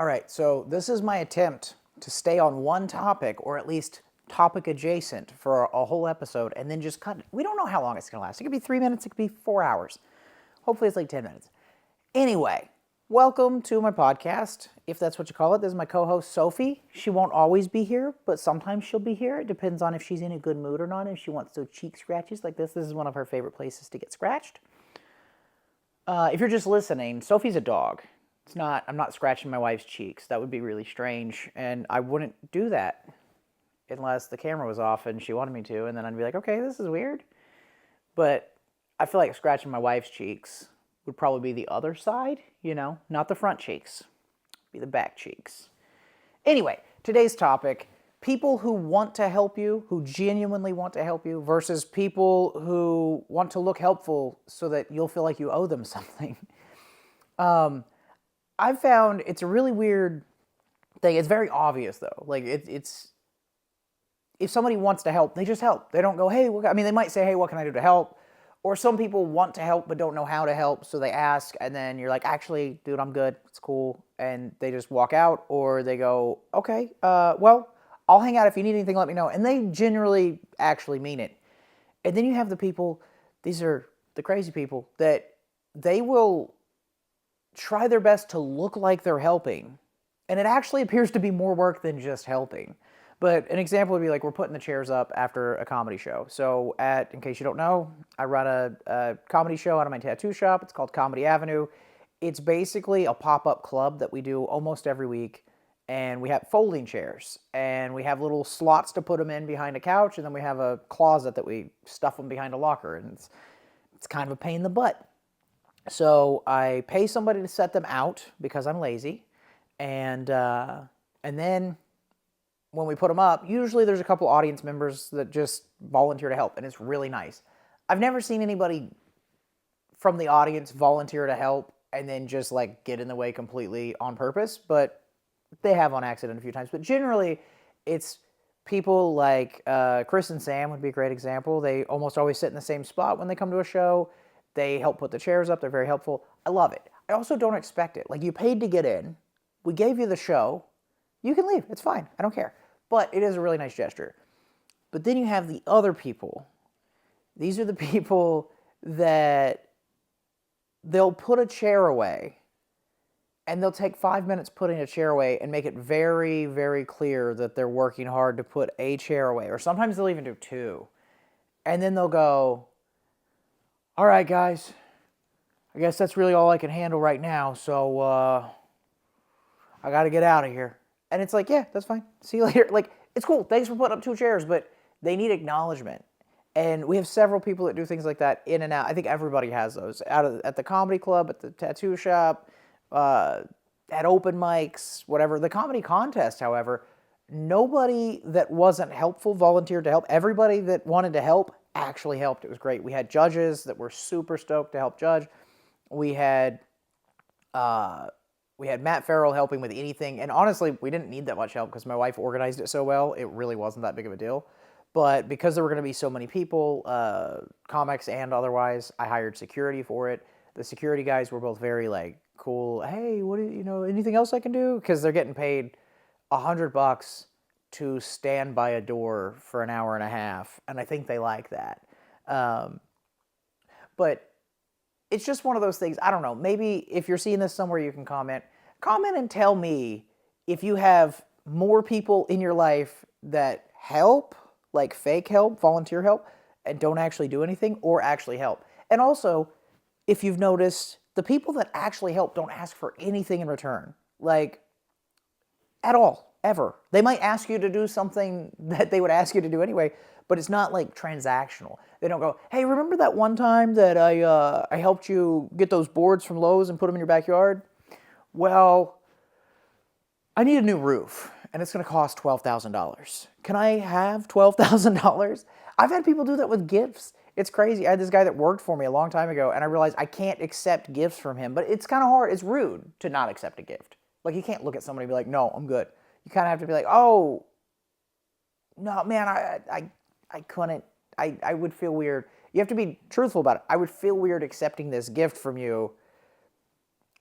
All right, so this is my attempt to stay on one topic, or at least topic adjacent, for a whole episode, and then just cut it. We don't know how long it's going to last. It could be 3 minutes, it could be 4 hours. Hopefully it's like 10 minutes. Anyway, welcome to my podcast, if that's what you call it. This is my co-host, Sophie. She won't always be here, but sometimes she'll be here. It depends on if she's in a good mood or not. If she wants those cheek scratches like this is one of her favorite places to get scratched. If you're just listening, Sophie's a dog. I'm not scratching my wife's cheeks. That would be really strange, and I wouldn't do that unless the camera was off and she wanted me to, and then I'd be like, okay, this is weird. But I feel like scratching my wife's cheeks would probably be the other side, not the front cheeks, be the back cheeks. Anyway, today's topic, people who want to help you, who genuinely want to help you, versus people who want to look helpful so that you'll feel like you owe them something. I've found it's a really weird thing. It's very obvious, though. Like, it's if somebody wants to help, they just help. They don't go, hey, they might say, hey, what can I do to help? Or some people want to help but don't know how to help, so they ask, and then you're like, actually, dude, I'm good. It's cool. And they just walk out, or they go, okay, well, I'll hang out. If you need anything, let me know. And they generally actually mean it. And then you have the people, these are the crazy people, that they will try their best to look like they're helping, and it actually appears to be more work than just helping. But an example would be like, we're putting the chairs up after a comedy show. So in case you don't know, I run a comedy show out of my tattoo shop. It's called Comedy Avenue. It's basically a pop-up club that we do almost every week, and we have folding chairs, and we have little slots to put them in behind a couch, and then we have a closet that we stuff them behind a locker, and it's kind of a pain in the butt. So I pay somebody to set them out because I'm lazy, and then when we put them up, usually there's a couple audience members that just volunteer to help, and it's really nice. I've never seen anybody from the audience volunteer to help and then just like get in the way completely on purpose, but they have on accident a few times. But generally, it's people like Chris and Sam would be a great example. They almost always sit in the same spot when they come to a show. They help put the chairs up. They're very helpful. I love it. I also don't expect it. Like, you paid to get in. We gave you the show. You can leave. It's fine. I don't care. But it is a really nice gesture. But then you have the other people. These are the people that they'll put a chair away, and they'll take 5 minutes putting a chair away and make it very, very clear that they're working hard to put a chair away. Or sometimes they'll even do two. And then they'll go, all right, guys, I guess that's really all I can handle right now, so I got to get out of here. And it's like, yeah, that's fine. See you later. Like, it's cool. Thanks for putting up two chairs, but they need acknowledgement. And we have several people that do things like that in and out. I think everybody has those. At the comedy club, at the tattoo shop, at open mics, whatever. The comedy contest, however, nobody that wasn't helpful volunteered to help. Everybody that wanted to help actually helped. It was great. We had judges that were super stoked to help judge. We had Matt Farrell helping with anything, and honestly, we didn't need that much help because my wife organized it so well. It really wasn't that big of a deal. But because there were going to be so many people, comics and otherwise, I hired security for it. The security guys were both very like cool. Hey, what do anything else I can do? Because they're getting paid $100 to stand by a door for an hour and a half, and I think they like that. But it's just one of those things. I don't know. Maybe if you're seeing this somewhere, you can comment and tell me if you have more people in your life that help, like fake help, volunteer help, and don't actually do anything, or actually help. And also, if you've noticed, the people that actually help don't ask for anything in return. Like, at all. Ever. They might ask you to do something that they would ask you to do anyway, but it's not like transactional. They don't go, hey, remember that one time that I helped you get those boards from Lowe's and put them in your backyard? Well, I need a new roof, and it's going to cost $12,000. Can I have $12,000? I've had people do that with gifts. It's crazy. I had this guy that worked for me a long time ago, and I realized I can't accept gifts from him, but it's kind of hard. It's rude to not accept a gift. Like, you can't look at somebody and be like, no, I'm good. You kind of have to be like, oh, no, man, I couldn't. I would feel weird. You have to be truthful about it. I would feel weird accepting this gift from you,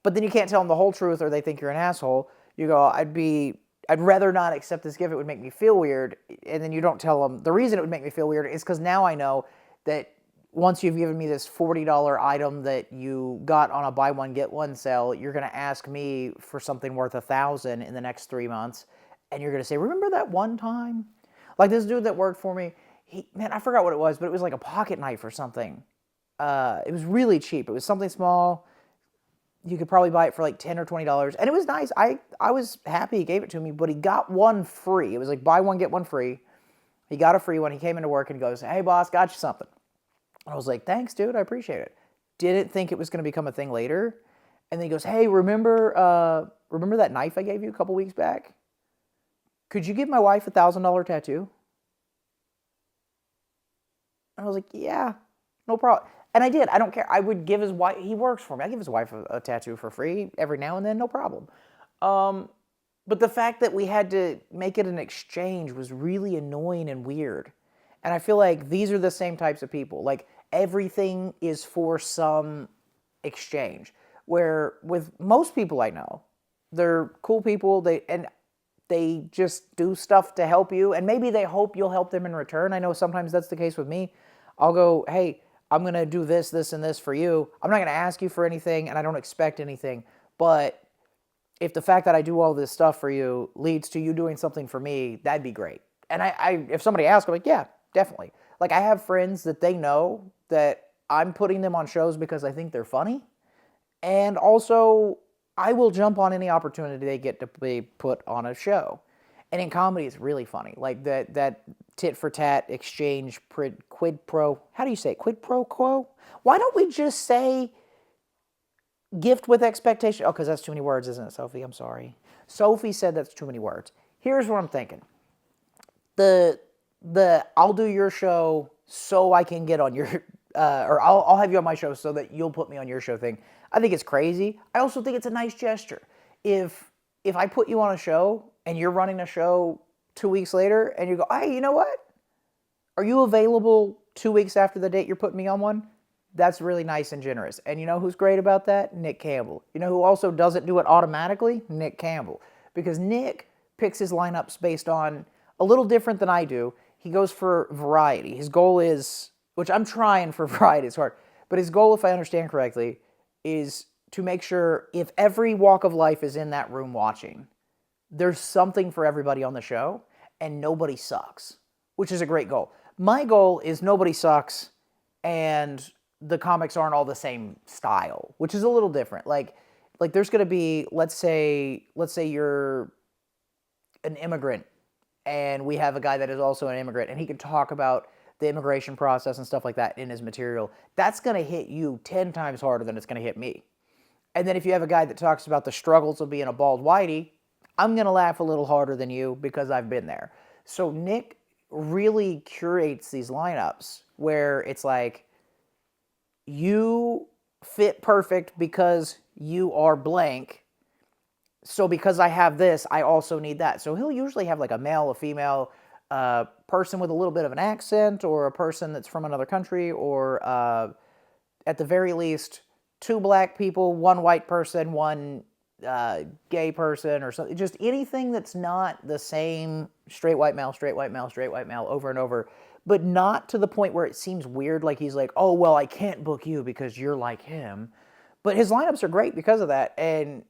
but then you can't tell them the whole truth or they think you're an asshole. You go, I'd rather not accept this gift. It would make me feel weird. And then you don't tell them the reason it would make me feel weird is because now I know that once you've given me this $40 item that you got on a buy one get one sale, you're going to ask me for something worth $1,000 in the next 3 months, and you're going to say, "Remember that one time?" Like this dude that worked for me, man, I forgot what it was, but it was like a pocket knife or something. It was really cheap. It was something small. You could probably buy it for like $10 or $20, and it was nice. I was happy he gave it to me, but he got one free. It was like buy one get one free. He got a free one. He came into work and goes, "Hey boss, got you something." I was like, "Thanks, dude. I appreciate it." Didn't think it was going to become a thing later. And then he goes, "Hey, remember that knife I gave you a couple weeks back? Could you give my wife $1,000 tattoo?" And I was like, "Yeah, no problem." And I did. I don't care. I would give his wife, he works for me. I give his wife a tattoo for free every now and then, no problem. But the fact that we had to make it an exchange was really annoying and weird. And I feel like these are the same types of people. Like everything is for some exchange. Where with most people I know, they're cool people. They just do stuff to help you, and maybe they hope you'll help them in return. I know sometimes that's the case with me. I'll go, "Hey, I'm going to do this, this, and this for you. I'm not going to ask you for anything, and I don't expect anything. But if the fact that I do all this stuff for you leads to you doing something for me, that'd be great." And if somebody asks, I'm like, "Yeah, definitely." Like I have friends that they know that I'm putting them on shows because I think they're funny. And also, I will jump on any opportunity they get to be put on a show. And in comedy, it's really funny. Like that tit for tat exchange, quid pro. How do you say it? Quid pro quo? Why don't we just say gift with expectation? Oh, because that's too many words, isn't it, Sophie? I'm sorry. Sophie said that's too many words. Here's what I'm thinking. The I'll do your show so I can get on your or I'll have you on my show so that you'll put me on your show thing. I think it's crazy. I also think it's a nice gesture. If I put you on a show and you're running a show 2 weeks later and you go, "Hey, you know what? Are you available 2 weeks after the date you're putting me on one?" That's really nice and generous. And you know who's great about that? Nick Campbell. You know who also doesn't do it automatically? Nick Campbell. Because Nick picks his lineups based on a little different than I do. He goes for variety. His goal is, which I'm trying for variety, it's hard, but his goal, if I understand correctly, is to make sure if every walk of life is in that room watching, there's something for everybody on the show and nobody sucks, which is a great goal. My goal is nobody sucks and the comics aren't all the same style, which is a little different. Like there's going to be, let's say you're an immigrant and we have a guy that is also an immigrant and he can talk about the immigration process and stuff like that in his material. That's going to hit you 10 times harder than it's going to hit me. And then if you have a guy that talks about the struggles of being a bald whitey, I'm going to laugh a little harder than you because I've been there. So Nick really curates these lineups where it's like, you fit perfect because you are blank. So because I have this, I also need that. So he'll usually have like a male, a female, person with a little bit of an accent, or a person that's from another country, or at the very least, 2 black people, 1 white person, 1 gay person, or something. Just anything that's not the same straight white male, straight white male, straight white male over and over, but not to the point where it seems weird, like he's like, "Oh, well, I can't book you because you're like him." But his lineups are great because of that. And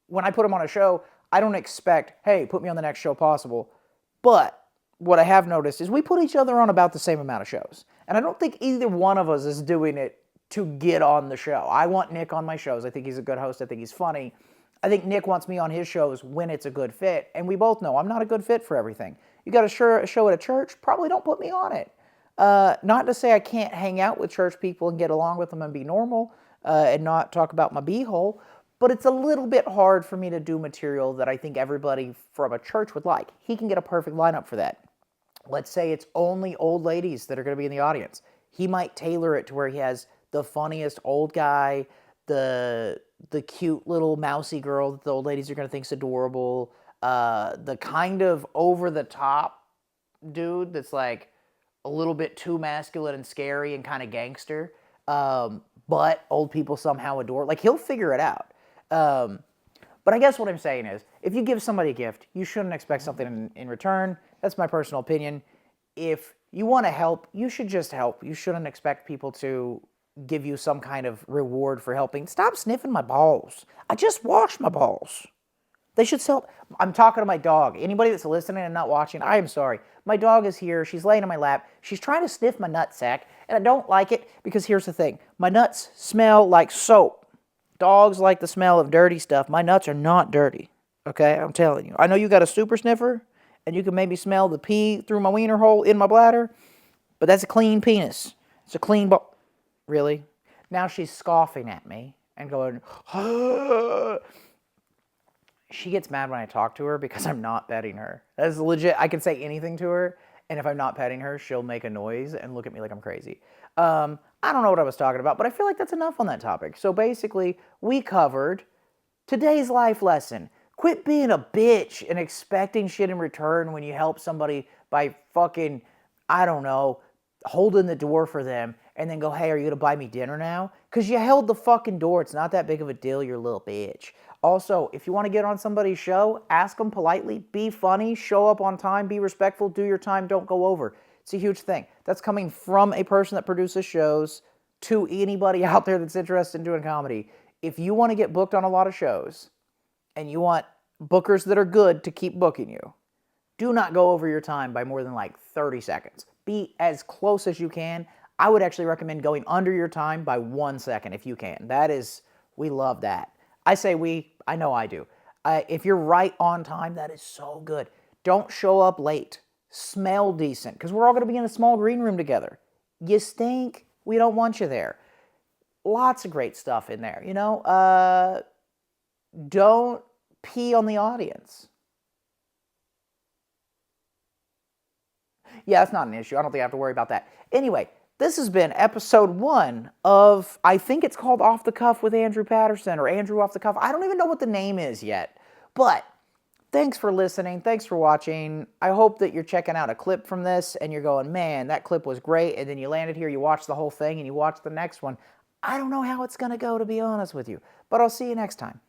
when I put him on a show, I don't expect, "Hey, put me on the next show possible." But what I have noticed is we put each other on about the same amount of shows. And I don't think either one of us is doing it to get on the show. I want Nick on my shows. I think he's a good host. I think he's funny. I think Nick wants me on his shows when it's a good fit. And we both know I'm not a good fit for everything. You got a show at a church? Probably don't put me on it. Not to say I can't hang out with church people and get along with them and be normal and not talk about my beehole, but it's a little bit hard for me to do material that I think everybody from a church would like. He can get a perfect lineup for that. Let's say it's only old ladies that are going to be in the audience. He might tailor it to where he has the funniest old guy, the cute little mousy girl that the old ladies are going to think is adorable, the kind of over-the-top dude that's like a little bit too masculine and scary and kind of gangster, but old people somehow adore. Like, he'll figure it out. But I guess what I'm saying is, if you give somebody a gift, you shouldn't expect something in return. That's my personal opinion. If you want to help, you should just help. You shouldn't expect people to give you some kind of reward for helping. Stop sniffing my balls. I just washed my balls. They should sell. I'm talking to my dog. Anybody that's listening and not watching, I am sorry. My dog is here. She's laying in my lap. She's trying to sniff my nutsack, and I don't like it because here's the thing. My nuts smell like soap. Dogs like the smell of dirty stuff. My nuts are not dirty. Okay, I'm telling you. I know you got a super sniffer, and you can maybe smell the pee through my wiener hole in my bladder, but that's a clean penis. It's a clean ball. Really? Now she's scoffing at me and going, She gets mad when I talk to her because I'm not petting her. That is legit. I can say anything to her, and if I'm not petting her, she'll make a noise and look at me like I'm crazy. I don't know what I was talking about, but I feel like that's enough on that topic. So basically, we covered today's life lesson. Quit being a bitch and expecting shit in return when you help somebody by fucking, I don't know, holding the door for them and then go, hey, are you going to buy me dinner now? Because you held the fucking door. It's not that big of a deal, you little bitch. Also, if you want to get on somebody's show, ask them politely, be funny, show up on time, be respectful, do your time, don't go over. It's a huge thing. That's coming from a person that produces shows to anybody out there that's interested in doing comedy. If you want to get booked on a lot of shows and you want bookers that are good to keep booking you, do not go over your time by more than like 30 seconds. Be as close as you can. I would actually recommend going under your time by 1 second if you can. That is, we love that. I say we, I know I do. If you're right on time, that is so good. Don't show up late. Smell decent, because we're all going to be in a small green room together. You stink. We don't want you there. Lots of great stuff in there, you know. Don't pee on the audience. Yeah, that's not an issue. I don't think I have to worry about that. Anyway, this has been episode 1 of, I think it's called Off the Cuff with Andrew Patterson, or Andrew Off the Cuff. I don't even know what the name is yet. But thanks for listening. Thanks for watching. I hope that you're checking out a clip from this and you're going, man, that clip was great. And then you landed here, you watch the whole thing, and you watch the next one. I don't know how it's going to go, to be honest with you. But I'll see you next time.